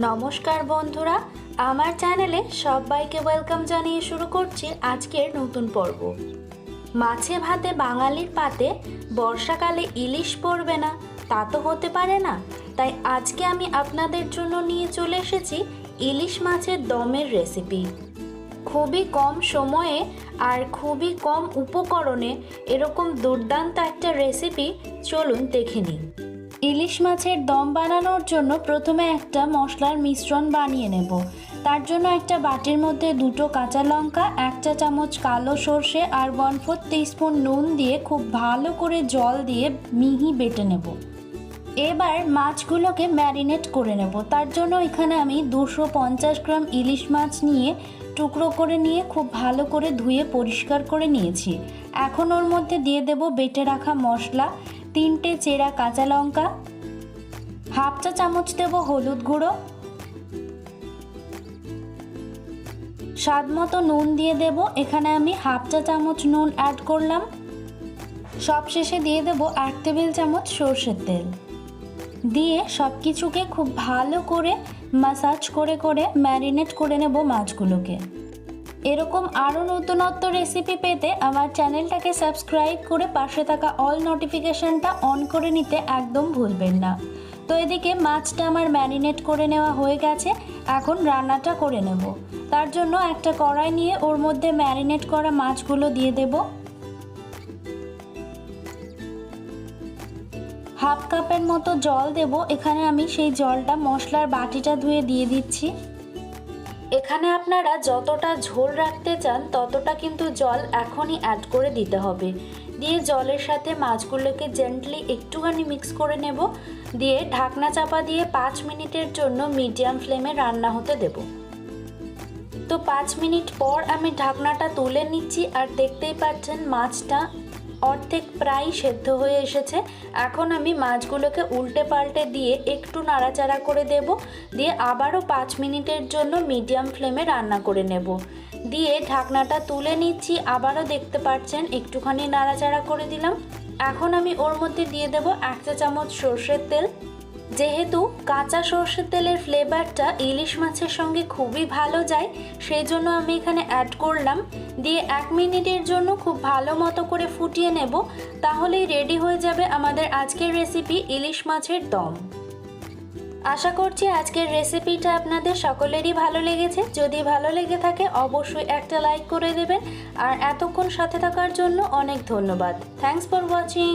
নমস্কার বন্ধুরা, আমার চ্যানেলে সবাইকে ওয়েলকাম জানিয়ে শুরু করছি আজকের নতুন পর্ব। মাছে ভাতে বাঙালির পাতে বর্ষাকালে ইলিশ পড়বে না তা তো হতে পারে না। তাই আজকে আমি আপনাদের জন্য নিয়ে চলে এসেছি ইলিশ মাছের দমের রেসিপি। খুবই কম সময়ে আর খুবই কম উপকরণে এরকম দুর্দান্ত একটা রেসিপি চলুন দেখে নিই। ইলিশ মাছের দম বানানোর জন্য প্রথমে একটা মশলার মিশ্রণ বানিয়ে নেব। তার জন্য একটা বাটির মধ্যে 2টো কাঁচা লঙ্কা, 1 চা চামচ কালো সর্ষে আর 1/4 টিস্পুন নুন দিয়ে খুব ভালো করে জল দিয়ে মিহি বেটে নেব। এবার মাছগুলোকে ম্যারিনেট করে নেব। তার জন্য এখানে আমি 250 গ্রাম ইলিশ মাছ নিয়ে টুকরো করে নিয়ে খুব ভালো করে ধুয়ে পরিষ্কার করে নিয়েছি। এখন ওর মধ্যে দিয়ে দেব বেটে রাখা মশলা, 3টে চেরা কাঁচা লঙ্কা, 1/2 চা চামচ দেব হলুদ গুঁড়ো, স্বাদ মতো নুন দিয়ে দেব। এখানে আমি 1/2 চা চামচ নুন অ্যাড করলাম। সবশেষে দিয়ে দেব 1 টেবিল চামচ সরষের তেল দিয়ে সব কিছুকে খুব ভালো করে মাসাজ করে করে ম্যারিনেট করে নেব মাছগুলোকে। এরকম আরও নতুনত্ব রেসিপি পেতে আমার চ্যানেলটাকে সাবস্ক্রাইব করে পাশে থাকা অল নোটিফিকেশানটা অন করে নিতে একদম ভুলবেন না। তো এদিকে মাছটা আমার ম্যারিনেট করে নেওয়া হয়ে গেছে, এখন রান্নাটা করে নেব। তার জন্য একটা কড়াই নিয়ে ওর মধ্যে ম্যারিনেট করা মাছগুলো দিয়ে দেব। 1/2 কাপের মতো জল দেব। এখানে আমি সেই জলটা মশলার বাটিটা ধুয়ে দিয়ে দিচ্ছি। এখানে আপনারা যতটা ঝোল রাখতে চান ততটা কিন্তু জল এখনই অ্যাড করে দিতে হবে। দিয়ে জলের সাথে মাছগুলোকে জেন্টলি একটুখানি মিক্স করে নেব। দিয়ে ঢাকনা চাপা দিয়ে 5 মিনিটের জন্য মিডিয়াম ফ্লেমে রান্না হতে দেব। তো 5 মিনিট পর আমি ঢাকনাটা তুলে নিচ্ছি আর দেখতেই পাচ্ছেন মাছটা অর্ধেক প্রায় সেদ্ধ হয়ে এসেছে। এখন আমি মাছগুলোকে উল্টে পাল্টে দিয়ে একটু নাড়াচাড়া করে দেব। দিয়ে আবারও 5 মিনিটের জন্য মিডিয়াম ফ্লেমে রান্না করে নেব। দিয়ে ঢাকনাটা তুলে নিচ্ছি, আবারও দেখতে পাচ্ছেন একটুখানি নাড়াচাড়া করে দিলাম। এখন আমি ওর মধ্যে দিয়ে দেব 1 চা চামচ সর্ষের তেল। যেহেতু কাঁচা সর্ষের তেলের ফ্লেভারটা ইলিশ মাছের সঙ্গে খুবই ভালো যায়, সেই জন্য আমি এখানে অ্যাড করলাম। দিয়ে 1 মিনিটের জন্য খুব ভালো মতো করে ফুটিয়ে নেব। তাহলেই রেডি হয়ে যাবে আমাদের আজকের রেসিপি ইলিশ মাছের দম। আশা করছি আজকের রেসিপিটা আপনাদের সকলেরই ভালো লেগেছে। যদি ভালো লেগে থাকে অবশ্যই একটা লাইক করে দেবেন। আর এতক্ষণ সাথে থাকার জন্য অনেক ধন্যবাদ। Thanks for watching.